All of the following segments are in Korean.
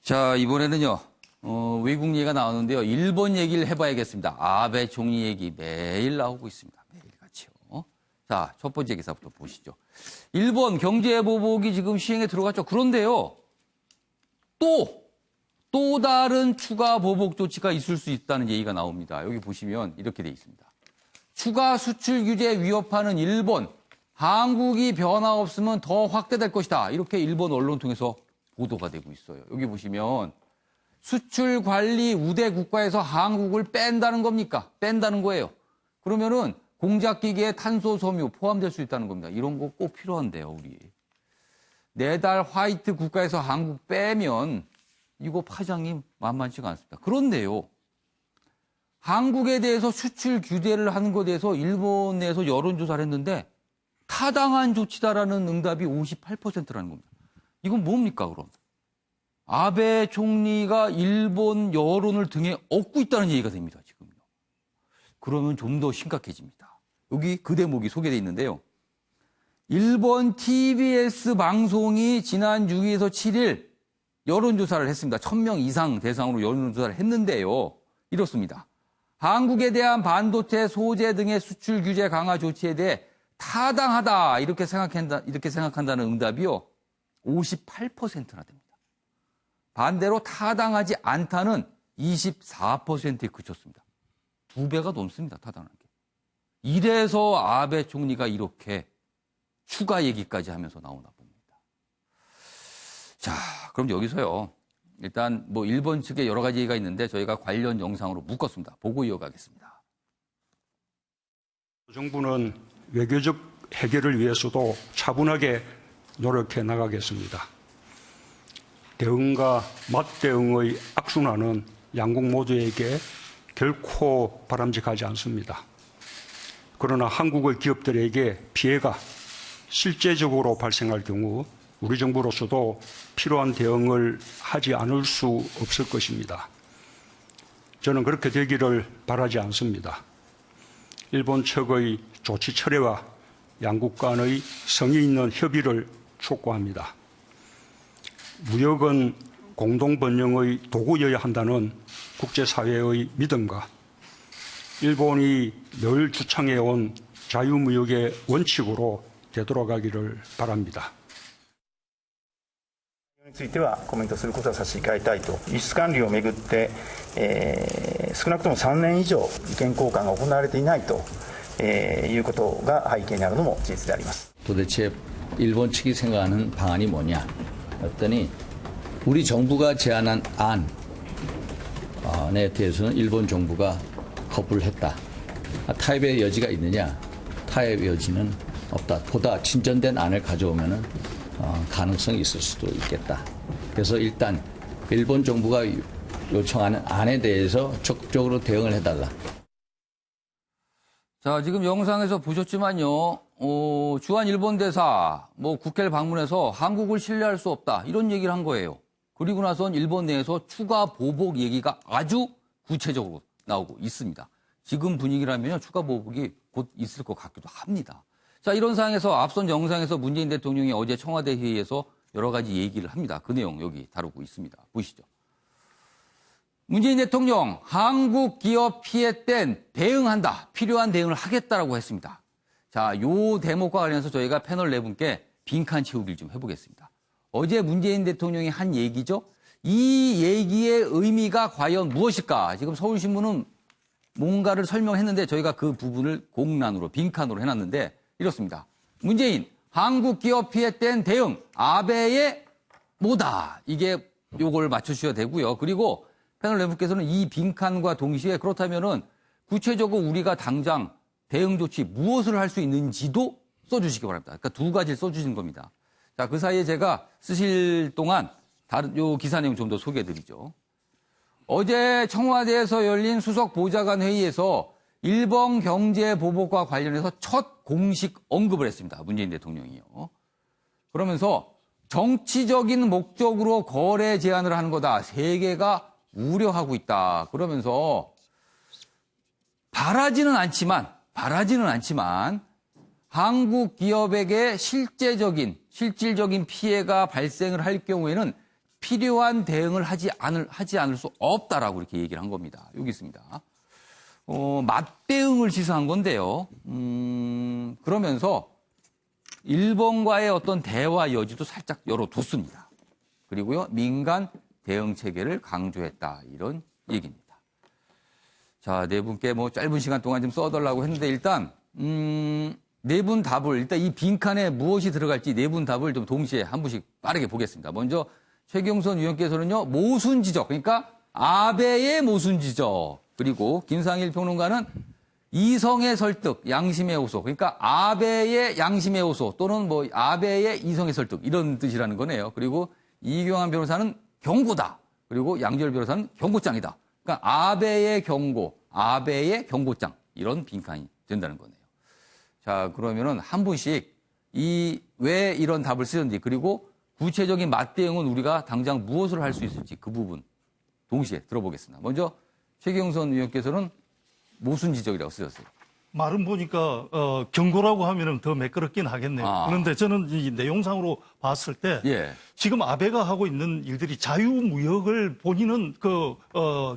자, 이번에는요, 외국 얘기가 나오는데요. 일본 얘기를 해봐야겠습니다. 아베 총리 얘기 매일 나오고 있습니다. 매일같이요. 자, 첫 번째 기사부터 보시죠. 일본 경제 보복이 지금 시행에 들어갔죠. 그런데요, 또 다른 추가 보복 조치가 있을 수 있다는 얘기가 나옵니다. 여기 보시면 이렇게 돼 있습니다. 추가 수출 규제 위협하는 일본, 한국이 변화 없으면 더 확대될 것이다. 이렇게 일본 언론 통해서 보도가 되고 있어요. 여기 보시면 수출 관리 우대 국가에서 한국을 뺀다는 겁니까? 뺀다는 거예요. 그러면은 공작기계에 탄소 섬유 포함될 수 있다는 겁니다. 이런 거 꼭 필요한데요, 우리. 내달 화이트 국가에서 한국 빼면 이거 파장이 만만치가 않습니다. 그런데요, 한국에 대해서 수출 규제를 하는 것에 대해서 일본 내에서 여론조사를 했는데 타당한 조치다라는 응답이 58%라는 겁니다. 이건 뭡니까, 그럼? 아베 총리가 일본 여론을 등에 업고 있다는 얘기가 됩니다, 지금요. 그러면 좀 더 심각해집니다. 여기 그 대목이 소개되어 있는데요. 일본 TBS 방송이 지난 6일에서 7일 여론조사를 했습니다. 1000명 이상 대상으로 여론조사를 했는데요. 이렇습니다. 한국에 대한 반도체 소재 등의 수출 규제 강화 조치에 대해 타당하다 이렇게 생각한다는 응답이요. 58%나 됩니다. 반대로 타당하지 않다는 24%에 그쳤습니다. 2배가 넘습니다. 타당한 게. 이래서 아베 총리가 이렇게 추가 얘기까지 하면서 나오나 봅니다. 자, 그럼 여기서요. 일단 뭐 일본 측에 여러 가지 얘기가 있는데 저희가 관련 영상으로 묶었습니다. 보고 이어가겠습니다. 정부는 외교적 해결을 위해서도 차분하게 노력해 나가겠습니다. 대응과 맞대응의 악순환은 양국 모두에게 결코 바람직하지 않습니다. 그러나 한국의 기업들에게 피해가 실제적으로 발생할 경우 우리 정부로서도 필요한 대응을 하지 않을 수 없을 것입니다. 저는 그렇게 되기를 바라지 않습니다. 일본 측의 조치 철회와 양국 간의 성의 있는 협의를 촉구합니다. 무역은 공동 번영의 도구여야 한다는 국제사회의 믿음과 일본이 늘 주창해온 자유무역의 원칙으로 되돌아가기를 바랍니다. についてはコメントすることは差し控えたいと、輸出管理をめぐって、少なくとも3年以上意見交換が行われていないと、いうことが背景にあるのも事実であります。 도대체 일본 측이 생각하는 방안이 뭐냐 했더니 우리 정부가 제안한 안에 대해서는 일본 정부가 거부를 했다. 타협의 여지가 있느냐? 타협의 여지는 없다. 보다 진전된 안을 가져오면은 가능성이 있을 수도 있겠다. 그래서 일단 일본 정부가 요청하는 안에 대해서 적극적으로 대응을 해달라. 자, 지금 영상에서 보셨지만요. 주한 일본 대사 국회를 방문해서 한국을 신뢰할 수 없다. 이런 얘기를 한 거예요. 그리고 나선 일본 내에서 추가 보복 얘기가 아주 구체적으로 나오고 있습니다. 지금 분위기라면 추가 보복이 곧 있을 것 같기도 합니다. 자, 이런 상황에서 앞선 영상에서 문재인 대통령이 어제 청와대 회의에서 여러 가지 얘기를 합니다. 그 내용 여기 다루고 있습니다. 보시죠. 문재인 대통령, 한국 기업 피해 땐 대응한다. 필요한 대응을 하겠다라고 했습니다. 자, 요 대목과 관련해서 저희가 패널 네 분께 빈칸 채우기를 좀 해보겠습니다. 어제 문재인 대통령이 한 얘기죠. 이 얘기의 의미가 과연 무엇일까? 지금 서울신문은 뭔가를 설명했는데 저희가 그 부분을 공란으로 빈칸으로 해놨는데 이렇습니다. 문재인, 한국 기업 피해 땐 대응, 아베의 뭐다. 이게 요걸 맞춰주셔야 되고요. 그리고 패널 네 분께서는 이 빈칸과 동시에 그렇다면은 구체적으로 우리가 당장 대응 조치 무엇을 할 수 있는지도 써주시기 바랍니다. 그러니까 두 가지를 써주신 겁니다. 자, 그 사이에 제가 쓰실 동안 다른 요 기사 내용 좀 더 소개해드리죠. 어제 청와대에서 열린 수석 보좌관 회의에서 일본 경제 보복과 관련해서 첫 공식 언급을 했습니다. 문재인 대통령이요. 그러면서 정치적인 목적으로 거래 제한을 하는 거다. 세계가 우려하고 있다. 그러면서 바라지는 않지만 한국 기업에게 실질적인 피해가 발생을 할 경우에는 필요한 대응을 하지 않을 수 없다라고 이렇게 얘기를 한 겁니다. 여기 있습니다. 맞대응을 시사한 건데요. 그러면서 일본과의 어떤 대화 여지도 살짝 열어뒀습니다. 그리고요, 민간 대응 체계를 강조했다. 이런 얘기입니다. 자, 네 분께 뭐 짧은 시간 동안 좀 써달라고 했는데 일단, 네 분 답을, 일단 이 빈칸에 무엇이 들어갈지 네 분 답을 좀 동시에 한 분씩 빠르게 보겠습니다. 먼저 최경선 위원께서는요, 모순 지적, 그러니까 아베의 모순 지적, 그리고 김상일 평론가는 이성의 설득, 양심의 호소, 그러니까 아베의 양심의 호소 또는 뭐 아베의 이성의 설득 이런 뜻이라는 거네요. 그리고 이경환 변호사는 경고다. 그리고 양지열 변호사는 경고장이다. 그러니까 아베의 경고, 아베의 경고장 이런 빈칸이 된다는 거네요. 자, 그러면은 한 분씩 왜 이런 답을 쓰셨는지 그리고 구체적인 맞대응은 우리가 당장 무엇을 할 수 있을지 그 부분 동시에 들어보겠습니다. 먼저 최경선 의원께서는 모순 지적이라고 쓰셨어요. 말은 보니까 경고라고 하면은 더 매끄럽긴 하겠네요. 그런데 저는 이 내용상으로 봤을 때 예. 지금 아베가 하고 있는 일들이 자유무역을 본인은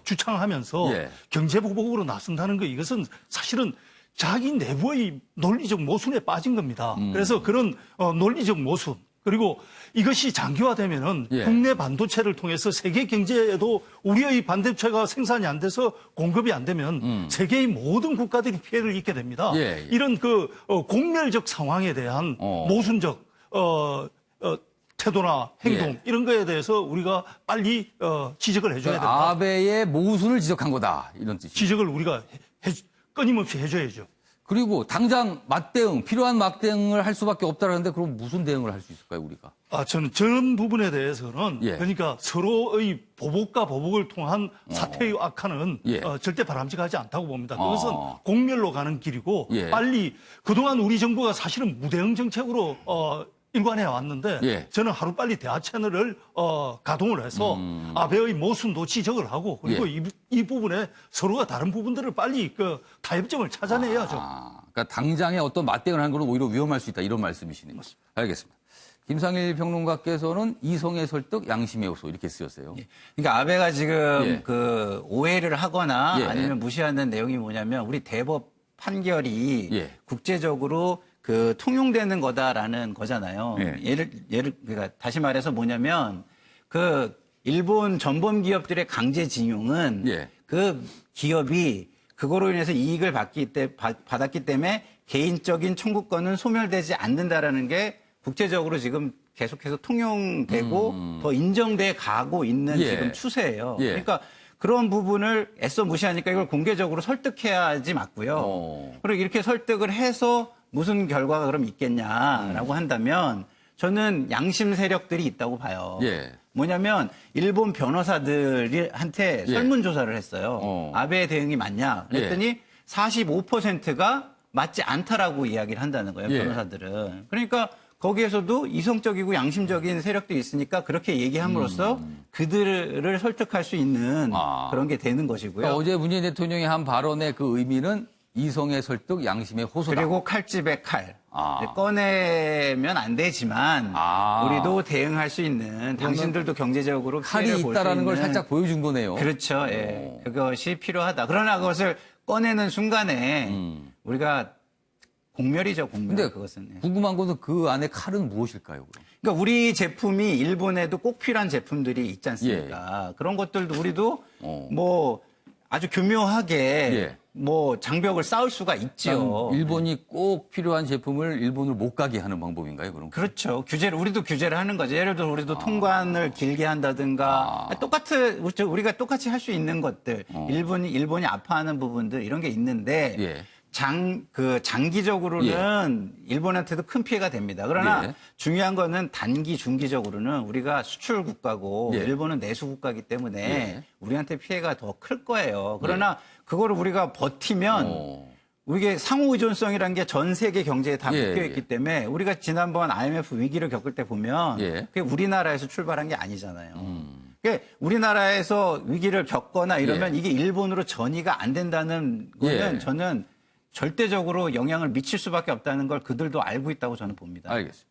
주창하면서 예. 경제보복으로 나선다는 거 이것은 사실은 자기 내부의 논리적 모순에 빠진 겁니다. 그래서 그런 논리적 모순 그리고 이것이 장기화되면은 예. 국내 반도체를 통해서 세계 경제에도 우리의 반도체가 생산이 안 돼서 공급이 안 되면 세계의 모든 국가들이 피해를 입게 됩니다. 예, 예. 이런 공멸적 상황에 대한 모순적 태도나 행동 예. 이런 거에 대해서 우리가 빨리 지적을 해줘야 된다. 아베의 모순을 지적한 거다 이런 뜻이죠. 지적을 우리가 끊임없이 해줘야죠. 그리고 당장 맞대응, 필요한 맞대응을 할 수밖에 없다는데 그럼 무슨 대응을 할 수 있을까요, 우리가? 저는 저런 부분에 대해서는 예. 그러니까 서로의 보복과 보복을 통한 사태의 악화는 예. 절대 바람직하지 않다고 봅니다. 그것은 공멸로 가는 길이고 예. 빨리 그동안 우리 정부가 사실은 무대응 정책으로 일관해 왔는데 예. 저는 하루빨리 대화 채널을 가동을 해서 아베의 모순도 지적을 하고 그리고 예. 이 부분에 서로가 다른 부분들을 빨리 타협점을 찾아내야죠. 그러니까 당장의 어떤 맞대응을 하는 건 오히려 위험할 수 있다 이런 말씀이시네요. 알겠습니다. 김상일 평론가께서는 이성의 설득, 양심의 요소 이렇게 쓰였어요. 그러니까 아베가 지금 예. 오해를 하거나 예. 아니면 무시하는 내용이 뭐냐면 우리 대법 판결이 예. 국제적으로 통용되는 거다라는 거잖아요. 예. 그러니까 다시 말해서 뭐냐면 일본 전범 기업들의 강제징용은 예. 그 기업이 그거로 인해서 이익을 받았기 때문에 개인적인 청구권은 소멸되지 않는다라는 게 국제적으로 지금 계속해서 통용되고 더 인정돼 가고 있는 예. 지금 추세예요. 예. 그러니까 그런 부분을 애써 무시하니까 이걸 공개적으로 설득해야지 맞고요. 그리고 이렇게 설득을 해서 무슨 결과가 그럼 있겠냐라고 한다면 저는 양심 세력들이 있다고 봐요. 예. 뭐냐면 일본 변호사들한테 예. 설문조사를 했어요. 아베의 대응이 맞냐? 그랬더니 45%가 맞지 않다라고 이야기를 한다는 거예요. 예. 변호사들은. 그러니까 거기에서도 이성적이고 양심적인 세력들이 있으니까 그렇게 얘기함으로써 그들을 설득할 수 있는 그런 게 되는 것이고요. 그러니까 어제 문재인 대통령이 한 발언의 그 의미는 이성의 설득, 양심의 호소다. 그리고 칼집의 칼. 꺼내면 안 되지만 우리도 대응할 수 있는 당신들도 경제적으로 칼이 피해를 볼 수 있다라는 걸 있는 살짝 보여준 거네요. 그렇죠. 예. 그것이 필요하다. 그러나 그것을 꺼내는 순간에 우리가 공멸이죠, 공멸. 근데 그것은. 예. 궁금한 것은 그 안에 칼은 무엇일까요? 그럼? 그러니까 우리 제품이 일본에도 꼭 필요한 제품들이 있지 않습니까? 그런 것들도 우리도 뭐 아주 교묘하게 예. 뭐 장벽을 쌓을 수가 있죠. 일본이 꼭 필요한 제품을 일본을 못 가게 하는 방법인가요? 그럼? 그렇죠. 우리도 규제를 하는 거죠. 예를 들어 우리도 통관을 길게 한다든가 우리가 똑같이 할 수 있는 것들. 일본이 아파하는 부분들 이런 게 있는데 예. 장기적으로는 일본한테도 큰 피해가 됩니다. 그러나 중요한 거는 단기, 중기적으로는 우리가 수출 국가고 일본은 내수 국가이기 때문에 우리한테 피해가 더 클 거예요. 그러나 그거를 우리가 버티면 이게 상호 의존성이라는 게 전 세계 경제에 다 묶여 있기 때문에 우리가 지난번 IMF 위기를 겪을 때 보면 그게 우리나라에서 출발한 게 아니잖아요. 그게 우리나라에서 위기를 겪거나 이러면 이게 일본으로 전이가 안 된다는 거는 저는 절대적으로 영향을 미칠 수밖에 없다는 걸 그들도 알고 있다고 저는 봅니다. 알겠습니다.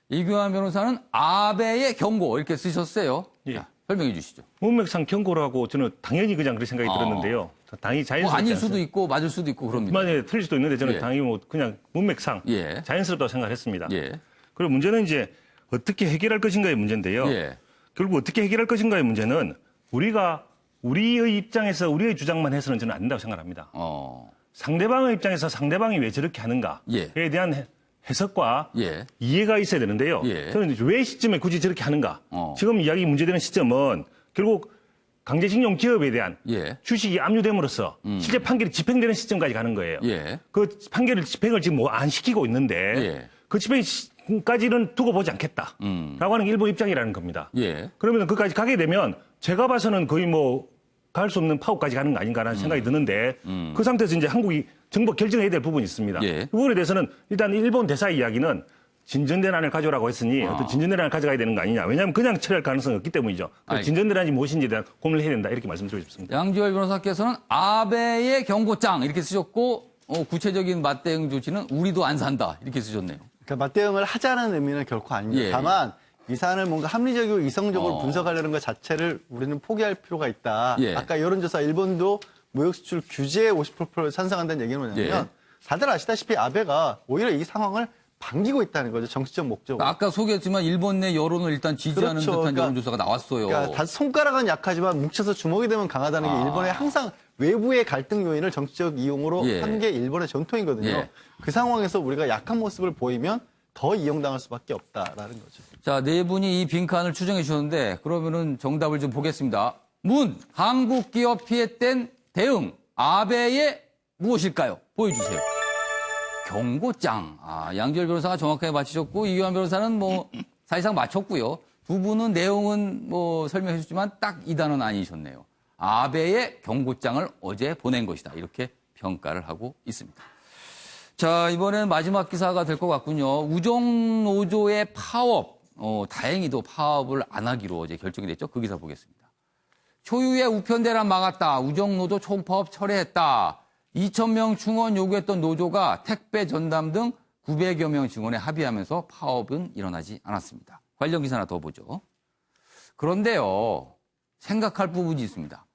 이규환 변호사는 아베의 경고 이렇게 쓰셨어요. 예. 자, 설명해 주시죠. 문맥상 경고라고 저는 당연히 그냥 그렇게 생각이 들었는데요. 당연히 뭐 자연스럽지 아닐 수도 않습니다. 있고 맞을 수도 있고 그럽니다. 만약에 틀릴 수도 있는데 저는 예. 당연히 뭐 그냥 문맥상 예. 자연스럽다고 생각했습니다. 예. 그리고 문제는 이제 어떻게 해결할 것인가의 문제인데요. 예. 결국 어떻게 해결할 것인가의 문제는 우리가 우리의 입장에서 우리의 주장만 해서는 저는 안 된다고 생각합니다. 상대방의 입장에서 상대방이 왜 저렇게 하는가에 예. 대한 해석과 예. 이해가 있어야 되는데요. 예. 저는 이제 왜 시점에 굳이 저렇게 하는가? 지금 이야기 문제되는 시점은 결국 강제징용 기업에 대한 예. 주식이 압류됨으로써 실제 판결이 집행되는 시점까지 가는 거예요. 예. 그 판결을 집행을 지금 뭐 안 시키고 있는데 예. 그 집행까지는 두고 보지 않겠다라고 하는 게 일본 입장이라는 겁니다. 예. 그러면 그까지 가게 되면 제가 봐서는 거의 뭐 갈 수 없는 파업까지 가는 거 아닌가라는 생각이 드는데 그 상태에서 이제 한국이 정부 결정해야 될 부분이 있습니다. 예. 그 부분에 대해서는 일단 일본 대사의 이야기는 진전된 안을 가져오라고 했으니 어떤 진전된 안을 가져가야 되는 거 아니냐. 왜냐하면 그냥 처리할 가능성이 없기 때문이죠. 그 진전된 안이 무엇인지에 대한 고민을 해야 된다. 이렇게 말씀드리고 싶습니다. 양지열 변호사께서는 아베의 경고장 이렇게 쓰셨고 구체적인 맞대응 조치는 우리도 안 산다 이렇게 쓰셨네요. 그러니까 맞대응을 하자는 의미는 결코 아닙니다. 예. 다만 이 사안을 뭔가 합리적이고 이성적으로 분석하려는 것 자체를 우리는 포기할 필요가 있다. 예. 아까 여론조사 일본도 무역 수출 규제에 50%를 찬성한다는 얘기는 뭐냐면 예. 다들 아시다시피 아베가 오히려 이 상황을 반기고 있다는 거죠. 정치적 목적으로. 아까 소개했지만 일본 내 여론을 일단 지지하는 그렇죠. 듯한 그러니까- 여론조사가 나왔어요. 그러니까 다 손가락은 약하지만 뭉쳐서 주먹이 되면 강하다는 게 일본의 항상 외부의 갈등 요인을 정치적 이용으로 예. 한 게 일본의 전통이거든요. 예. 그 상황에서 우리가 약한 모습을 보이면 더 이용당할 수밖에 없다라는 거죠. 자, 네 분이 이 빈칸을 추정해 주셨는데 그러면은 정답을 좀 보겠습니다. 문, 한국 기업 피해된 대응, 아베의 무엇일까요? 보여주세요. 경고장. 양지열 변호사가 정확하게 맞히셨고 이규환 변호사는 뭐 사실상 맞췄고요. 두 분은 내용은 뭐 설명해 주셨지만 딱 이 단어는 아니셨네요. 아베의 경고장을 어제 보낸 것이다. 이렇게 평가를 하고 있습니다. 자, 이번에는 마지막 기사가 될 것 같군요. 우정노조의 파업. 다행히도 파업을 안 하기로 어제 결정이 됐죠. 그 기사 보겠습니다. 초유의 우편대란 막았다. 우정노조 총파업 철회했다. 2,000명 충원 요구했던 노조가 택배 전담 등 900여 명 증원에 합의하면서 파업은 일어나지 않았습니다. 관련 기사 하나 더 보죠. 그런데요, 생각할 부분이 있습니다.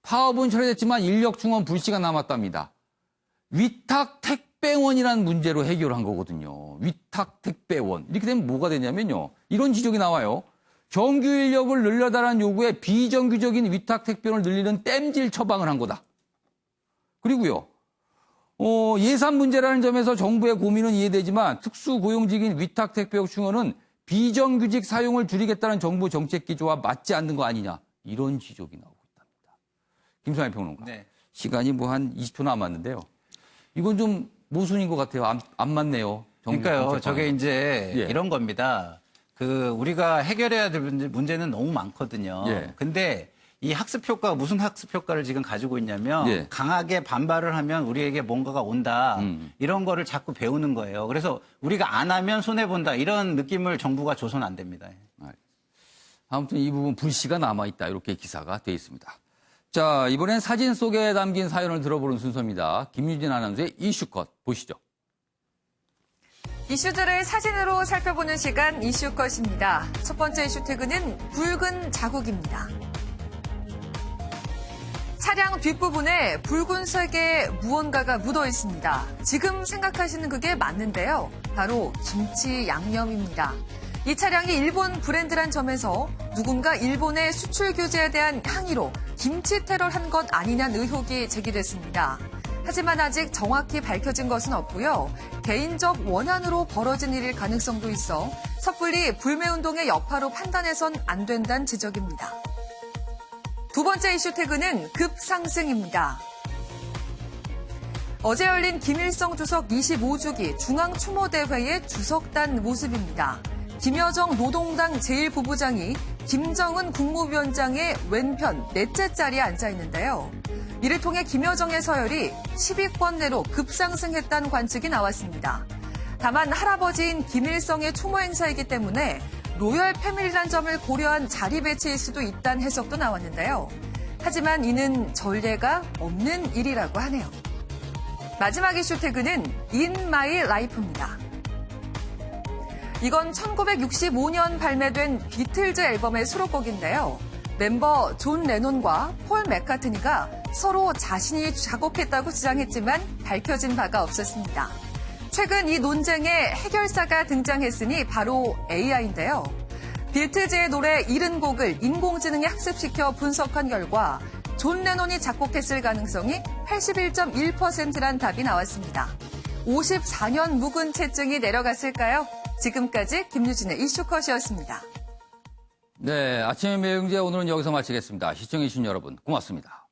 파업은 철회됐지만 인력 충원 불씨가 남았답니다. 위탁 택배원이라는 문제로 해결한 거거든요. 위탁 택배원. 이렇게 되면 뭐가 되냐면요. 이런 지적이 나와요. 정규 인력을 늘려달라는 요구에 비정규적인 위탁 택배원을 늘리는 땜질 처방을 한 거다. 그리고요. 예산 문제라는 점에서 정부의 고민은 이해되지만 특수 고용직인 위탁 택배역 충원은 비정규직 사용을 줄이겠다는 정부 정책 기조와 맞지 않는 거 아니냐. 이런 지적이 나오고 있답니다. 김성환 평론가. 네. 시간이 뭐 한 20초 남았는데요. 이건 좀 모순인 것 같아요. 안 맞네요. 그러니까요. 저게 이제 예. 이런 겁니다. 우리가 해결해야 될 문제는 너무 많거든요. 예. 근데 이 학습 효과가 무슨 학습 효과를 지금 가지고 있냐면 예. 강하게 반발을 하면 우리에게 뭔가가 온다. 이런 거를 자꾸 배우는 거예요. 그래서 우리가 안 하면 손해본다. 이런 느낌을 정부가 줘서는 안 됩니다. 아무튼 이 부분 불씨가 남아있다. 이렇게 기사가 되어 있습니다. 자, 이번엔 사진 속에 담긴 사연을 들어보는 순서입니다. 김유진 아나운서의 이슈컷 보시죠. 이슈들을 사진으로 살펴보는 시간 이슈컷입니다. 첫 번째 이슈 태그는 붉은 자국입니다. 차량 뒷부분에 붉은색의 무언가가 묻어 있습니다. 지금 생각하시는 그게 맞는데요. 바로 김치 양념입니다. 이 차량이 일본 브랜드란 점에서 누군가 일본의 수출 규제에 대한 항의로 김치 테러를 한 것 아니냐는 의혹이 제기됐습니다. 하지만 아직 정확히 밝혀진 것은 없고요. 개인적 원한으로 벌어진 일일 가능성도 있어 섣불리 불매운동의 여파로 판단해선 안 된다는 지적입니다. 두 번째 이슈 태그는 급상승입니다. 어제 열린 김일성 주석 25주기 중앙추모대회의 주석단 모습입니다. 김여정 노동당 제1부부장이 김정은 국무위원장의 왼편 넷째 자리에 앉아 있는데요. 이를 통해 김여정의 서열이 10위권 내로 급상승했다는 관측이 나왔습니다. 다만 할아버지인 김일성의 추모 행사이기 때문에 로열 패밀리란 점을 고려한 자리 배치일 수도 있다는 해석도 나왔는데요. 하지만 이는 전례가 없는 일이라고 하네요. 마지막 이슈 태그는 In My Life입니다. 이건 1965년 발매된 비틀즈 앨범의 수록곡인데요. 멤버 존 레논과 폴 맥카트니가 서로 자신이 작곡했다고 주장했지만 밝혀진 바가 없었습니다. 최근 이 논쟁에 해결사가 등장했으니 바로 AI인데요. 비틀즈의 노래 70곡을 인공지능에 학습시켜 분석한 결과 존 레논이 작곡했을 가능성이 81.1%란 답이 나왔습니다. 54년 묵은 채증이 내려갔을까요? 지금까지 김유진의 이슈컷이었습니다. 네, 아침의 매형제 오늘은 여기서 마치겠습니다. 시청해주신 여러분 고맙습니다.